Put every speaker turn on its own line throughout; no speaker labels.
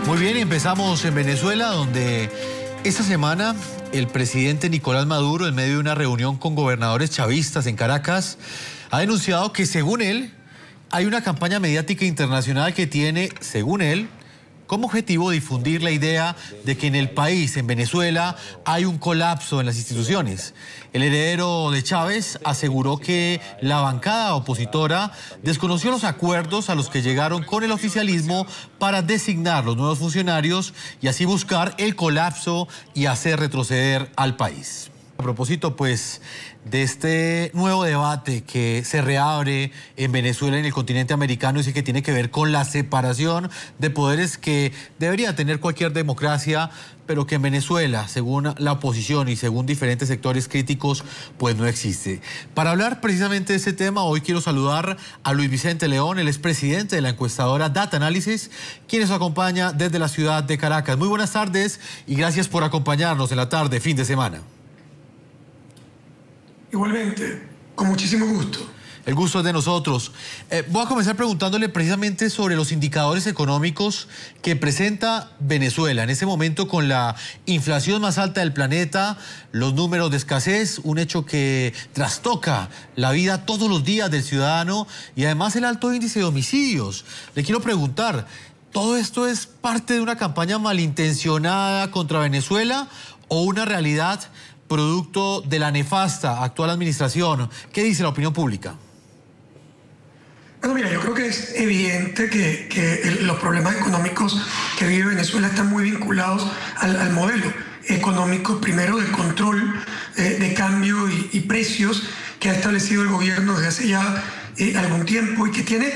Muy bien, empezamos en Venezuela, donde esta semana el presidente Nicolás Maduro, en medio de una reunión con gobernadores chavistas en Caracas, ha denunciado que, según él, hay una campaña mediática internacional que tiene, según él, como objetivo difundir la idea de que en el país, en Venezuela, hay un colapso en las instituciones. El heredero de Chávez aseguró que la bancada opositora desconoció los acuerdos a los que llegaron con el oficialismo para designar los nuevos funcionarios y así buscar el colapso y hacer retroceder al país. A propósito, pues, de este nuevo debate que se reabre en Venezuela, en el continente americano, y que tiene que ver con la separación de poderes que debería tener cualquier democracia, pero que en Venezuela, según la oposición y según diferentes sectores críticos, pues no existe. Para hablar precisamente de este tema, hoy quiero saludar a Luis Vicente León, el expresidente de la encuestadora Data Analysis, quien nos acompaña desde la ciudad de Caracas. Muy buenas tardes y gracias por acompañarnos en la tarde, fin de semana.
Igualmente, con muchísimo gusto.
El gusto es de nosotros. Voy a comenzar preguntándole precisamente sobre los indicadores económicos que presenta Venezuela en ese momento, con la inflación más alta del planeta, los números de escasez, un hecho que trastoca la vida todos los días del ciudadano, y además el alto índice de homicidios. Le quiero preguntar, ¿todo esto es parte de una campaña malintencionada contra Venezuela o una realidad producto de la nefasta actual administración? ¿Qué dice la opinión pública?
Bueno, mira, yo creo que es evidente que los problemas económicos que vive Venezuela están muy vinculados al modelo económico, primero del control de cambio y precios que ha establecido el gobierno desde hace ya algún tiempo, y que tiene,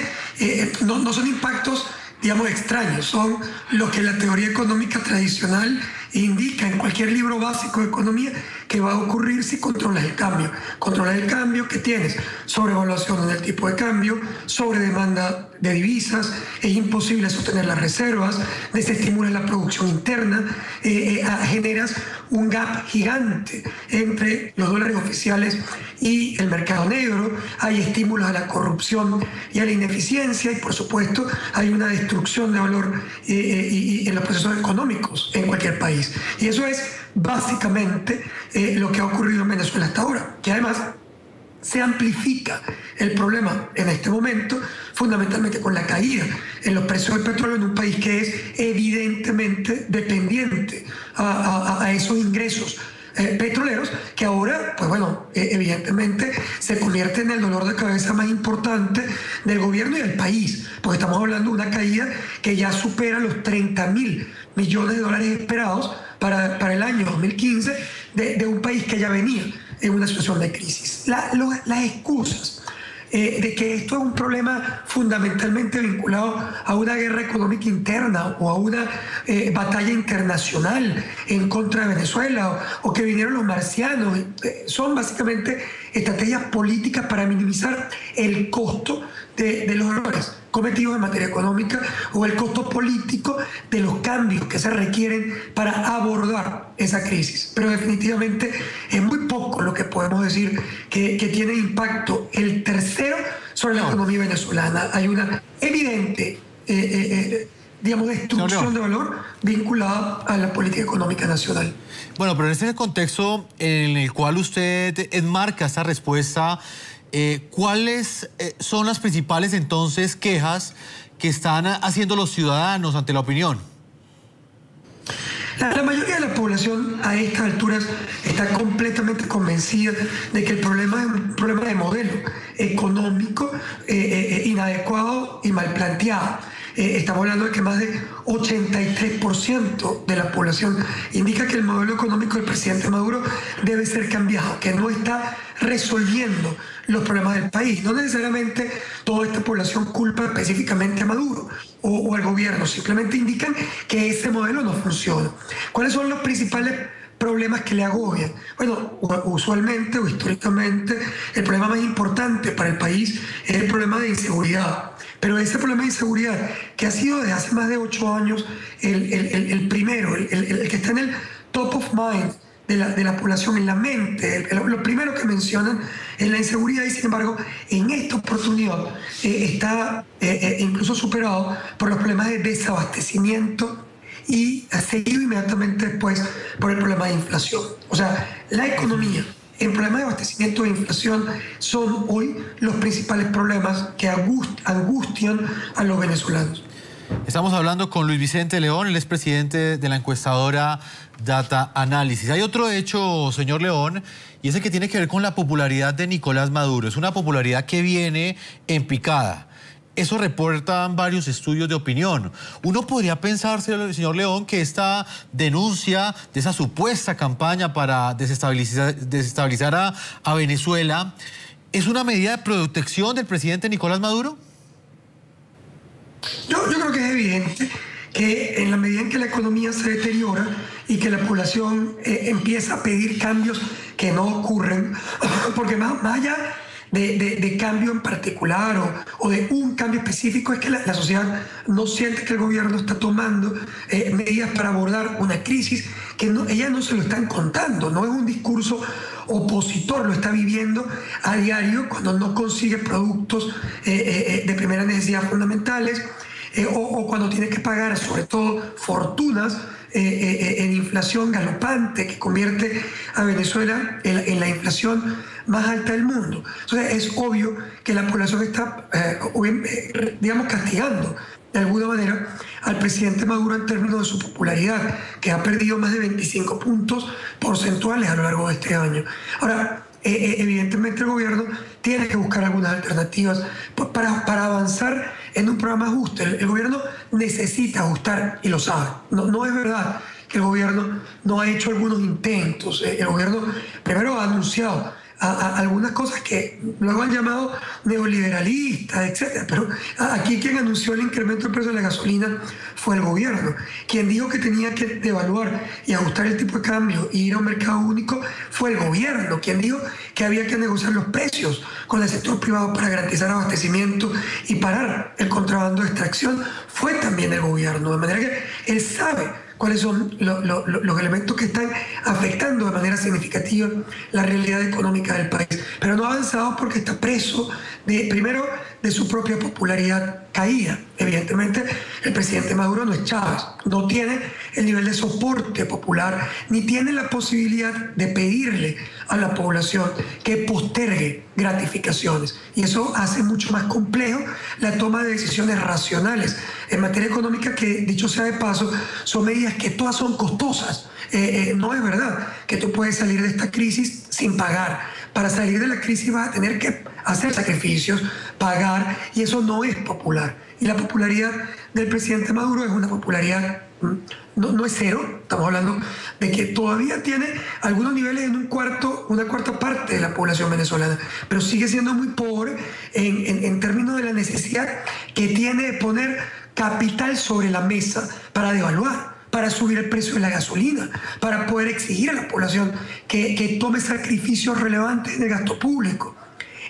no son impactos, digamos, extraños, son lo que la teoría económica tradicional indica en cualquier libro básico de economía que va a ocurrir si controlas el cambio. Controlas el cambio que tienes, sobrevaluación en el tipo de cambio, sobredemanda de divisas, es imposible sostener las reservas, desestimulas la producción interna, generas un gap gigante entre los dólares oficiales y el mercado negro, hay estímulos a la corrupción y a la ineficiencia, y por supuesto hay una destrucción de valor en los procesos económicos en cualquier país. Y eso es básicamente lo que ha ocurrido en Venezuela hasta ahora, que además se amplifica el problema en este momento fundamentalmente con la caída en los precios del petróleo en un país que es evidentemente dependiente a esos ingresos petroleros, que ahora, pues bueno, evidentemente se convierte en el dolor de cabeza más importante del gobierno y del país, porque estamos hablando de una caída que ya supera los 30.000 millones de dólares esperados para el año 2015 de un país que ya venía en una situación de crisis. Las excusas de que esto es un problema fundamentalmente vinculado a una guerra económica interna o a una batalla internacional en contra de Venezuela, o que vinieron los marcianos, son básicamente estrategias políticas para minimizar el costo de los errores cometidos en materia económica o el costo político de los cambios que se requieren para abordar esa crisis. Pero definitivamente es muy poco lo que podemos decir que tiene impacto el tercero sobre la economía venezolana. Hay una evidente digamos, destrucción de valor vinculada a la política económica nacional.
Bueno, pero en este contexto en el cual usted enmarca esta respuesta, ¿cuáles son las principales entonces quejas que están haciendo los ciudadanos ante la opinión?
La mayoría de la población a estas alturas está completamente convencida de que el problema es un problema de modelo económico inadecuado y mal planteado. Estamos hablando de que más de 83% de la población indica que el modelo económico del presidente Maduro debe ser cambiado, que no está resolviendo los problemas del país. No necesariamente toda esta población culpa específicamente a Maduro o al gobierno, simplemente indican que ese modelo no funciona. ¿Cuáles son los principales problemas que le agobian? Bueno, usualmente o históricamente el problema más importante para el país es el problema de inseguridad. Pero ese problema de inseguridad, que ha sido desde hace más de 8 años el primero, el que está en el top of mind de la población, en la mente, lo primero que mencionan es la inseguridad, y sin embargo en esta oportunidad está incluso superado por los problemas de desabastecimiento y seguido inmediatamente después por el problema de inflación. O sea, la economía, el problema de abastecimiento e inflación son hoy los principales problemas que angustian a los venezolanos.
Estamos hablando con Luis Vicente León, el expresidente de la encuestadora Data Analysis. Hay otro hecho, señor León, y ese que tiene que ver con la popularidad de Nicolás Maduro. Es una popularidad que viene en picada. Eso reportan varios estudios de opinión. Uno podría pensar, señor León, que esta denuncia de esa supuesta campaña para desestabilizar a Venezuela es una medida de protección del presidente Nicolás Maduro.
Yo creo que es evidente que en la medida en que la economía se deteriora y que la población empieza a pedir cambios que no ocurren, porque más allá de cambio en particular o de un cambio específico, es que la sociedad no siente que el gobierno está tomando medidas para abordar una crisis que ellas no se lo están contando, no es un discurso opositor, lo está viviendo a diario cuando no consigue productos de primera necesidad fundamentales o cuando tiene que pagar sobre todo fortunas en inflación galopante que convierte a Venezuela en la inflación más alta del mundo. Entonces es obvio que la población está, digamos, castigando de alguna manera al presidente Maduro en términos de su popularidad, que ha perdido más de 25 puntos porcentuales a lo largo de este año. Ahora, evidentemente el gobierno tiene que buscar algunas alternativas para avanzar en un programa de ajuste. El gobierno necesita ajustar y lo sabe. No es verdad que el gobierno no ha hecho algunos intentos. El gobierno primero ha anunciado algunas cosas que luego han llamado neoliberalistas, etc. Pero aquí quien anunció el incremento del precio de la gasolina fue el gobierno. Quien dijo que tenía que devaluar y ajustar el tipo de cambio y ir a un mercado único fue el gobierno. Quien dijo que había que negociar los precios con el sector privado para garantizar abastecimiento y parar el contrabando de extracción fue también el gobierno. De manera que él sabe cuáles son los elementos que están afectando de manera significativa la realidad económica del país. Pero no ha avanzado porque está preso, primero, de su propia popularidad caída. Evidentemente, el presidente Maduro no es Chávez, no tiene el nivel de soporte popular, ni tiene la posibilidad de pedirle a la población que postergue gratificaciones. Y eso hace mucho más complejo la toma de decisiones racionales en materia económica que, dicho sea de paso, son medidas que todas son costosas. No es verdad que tú puedes salir de esta crisis sin pagar. Para salir de la crisis vas a tener que hacer sacrificios, pagar, y eso no es popular. Y la popularidad del presidente Maduro es una popularidad, no es cero, estamos hablando de que todavía tiene algunos niveles en una cuarta parte de la población venezolana, pero sigue siendo muy pobre en términos de la necesidad que tiene de poner capital sobre la mesa para devaluar, para subir el precio de la gasolina, para poder exigir a la población que tome sacrificios relevantes en el gasto público.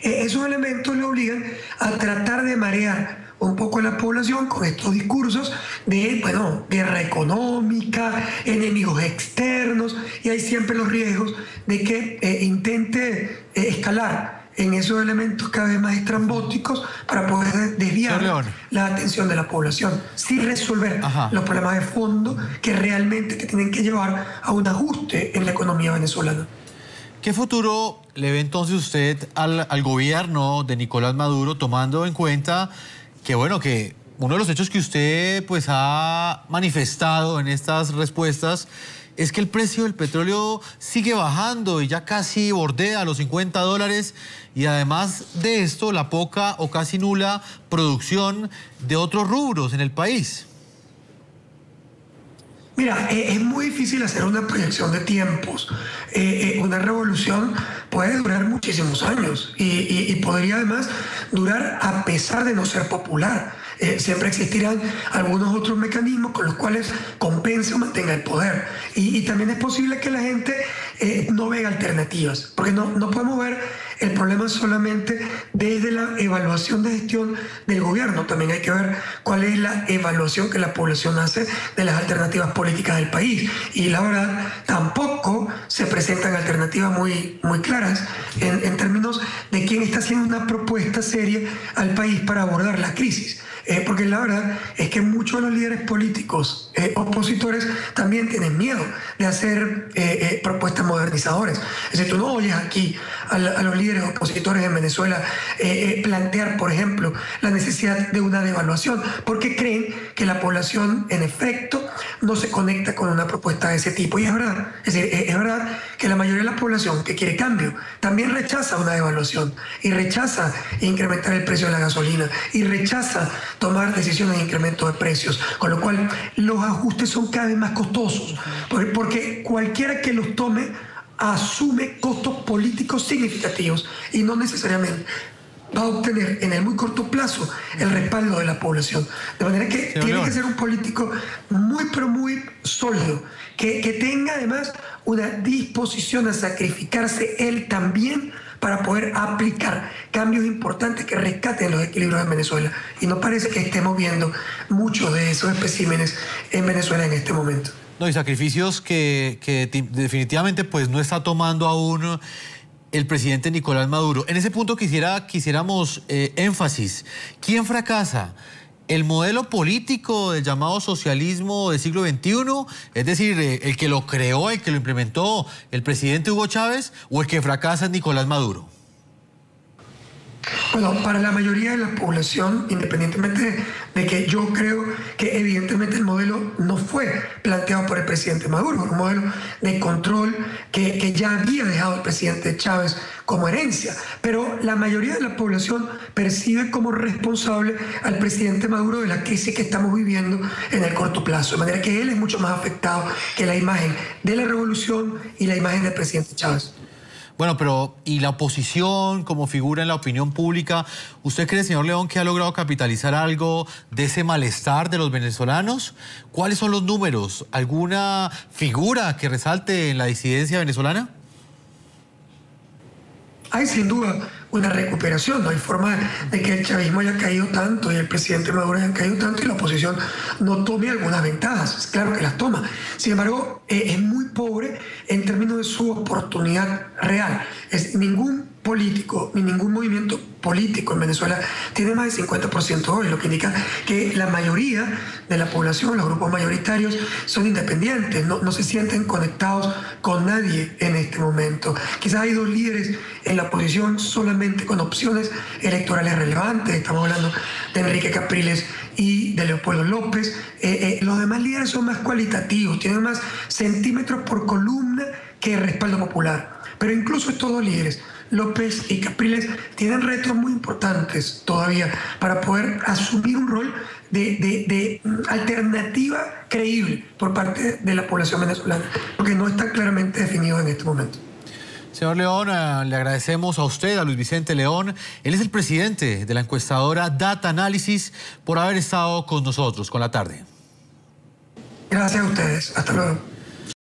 Esos elementos le obligan a tratar de marear un poco a la población con estos discursos de, guerra económica, enemigos externos, y hay siempre los riesgos de que intente escalar en esos elementos cada vez más estrambóticos para poder desviar la atención de la población, sin resolver los problemas de fondo que realmente tienen que llevar a un ajuste en la economía venezolana.
¿Qué futuro le ve entonces usted al gobierno de Nicolás Maduro, tomando en cuenta que, que uno de los hechos que usted ha manifestado en estas respuestas es que el precio del petróleo sigue bajando y ya casi bordea los $50, y además de esto, la poca o casi nula producción de otros rubros en el país?
Mira, es muy difícil hacer una proyección de tiempos. Una revolución puede durar muchísimos años y podría además durar a pesar de no ser popular. Siempre existirán algunos otros mecanismos con los cuales compense o mantenga el poder. Y también es posible que la gente no ven alternativas, porque no podemos ver el problema solamente desde la evaluación de gestión del gobierno, también hay que ver cuál es la evaluación que la población hace de las alternativas políticas del país. Y la verdad, tampoco se presentan alternativas muy claras en términos de quién está haciendo una propuesta seria al país para abordar la crisis. Porque la verdad es que muchos de los líderes políticos opositores también tienen miedo de hacer propuestas modernizadoras. Es decir, tú no oyes aquí a los líderes opositores en Venezuela plantear, por ejemplo, la necesidad de una devaluación, porque creen que la población, en efecto, no se conecta con una propuesta de ese tipo. Y es verdad, es verdad que la mayoría de la población que quiere cambio también rechaza una devaluación y rechaza incrementar el precio de la gasolina y rechaza tomar decisiones de incremento de precios, con lo cual los ajustes son cada vez más costosos, porque cualquiera que los tome asume costos políticos significativos y no necesariamente va a obtener en el muy corto plazo el respaldo de la población. De manera que tiene que ser un político muy, pero muy sólido, que tenga además una disposición a sacrificarse él también para poder aplicar cambios importantes que rescaten los equilibrios en Venezuela. Y no parece que estemos viendo muchos de esos especímenes en Venezuela en este momento.
No, y sacrificios que definitivamente pues no está tomando aún el presidente Nicolás Maduro. En ese punto quisiéramos énfasis. ¿Quién fracasa? ¿El modelo político del llamado socialismo del siglo XXI? Es decir, ¿el que lo creó, el que lo implementó el presidente Hugo Chávez? ¿O el que fracasa es Nicolás Maduro?
Bueno, para la mayoría de la población, independientemente de que yo creo que evidentemente el modelo no fue planteado por el presidente Maduro, un modelo de control que ya había dejado el presidente Chávez como herencia, pero la mayoría de la población percibe como responsable al presidente Maduro de la crisis que estamos viviendo en el corto plazo, de manera que él es mucho más afectado que la imagen de la revolución y la imagen del presidente Chávez.
Bueno, pero ¿y la oposición como figura en la opinión pública? ¿Usted cree, señor León, que ha logrado capitalizar algo de ese malestar de los venezolanos? ¿Cuáles son los números? ¿Alguna figura que resalte en la disidencia venezolana?
Hay sin duda una recuperación, no hay forma de que el chavismo haya caído tanto y el presidente Maduro haya caído tanto y la oposición no tome algunas ventajas. Es claro que las toma. Sin embargo, es muy pobre en términos de su oportunidad real. Ningún político ni ningún movimiento político en Venezuela tiene más del 50% hoy, lo que indica que la mayoría de la población, los grupos mayoritarios, son independientes, no se sienten conectados con nadie en este momento. Quizás hay dos líderes en la oposición solamente con opciones electorales relevantes, estamos hablando de Enrique Capriles y de Leopoldo López. Los demás líderes son más cualitativos, tienen más centímetros por columna que respaldo popular. Pero incluso estos dos líderes, López y Capriles, tienen retos muy importantes todavía para poder asumir un rol de alternativa creíble por parte de la población venezolana, porque no está claramente definido en este momento.
Señor León, le agradecemos a usted, a Luis Vicente León. Él es el presidente de la encuestadora Data Analysis, por haber estado con nosotros, con La Tarde.
Gracias a ustedes. Hasta luego.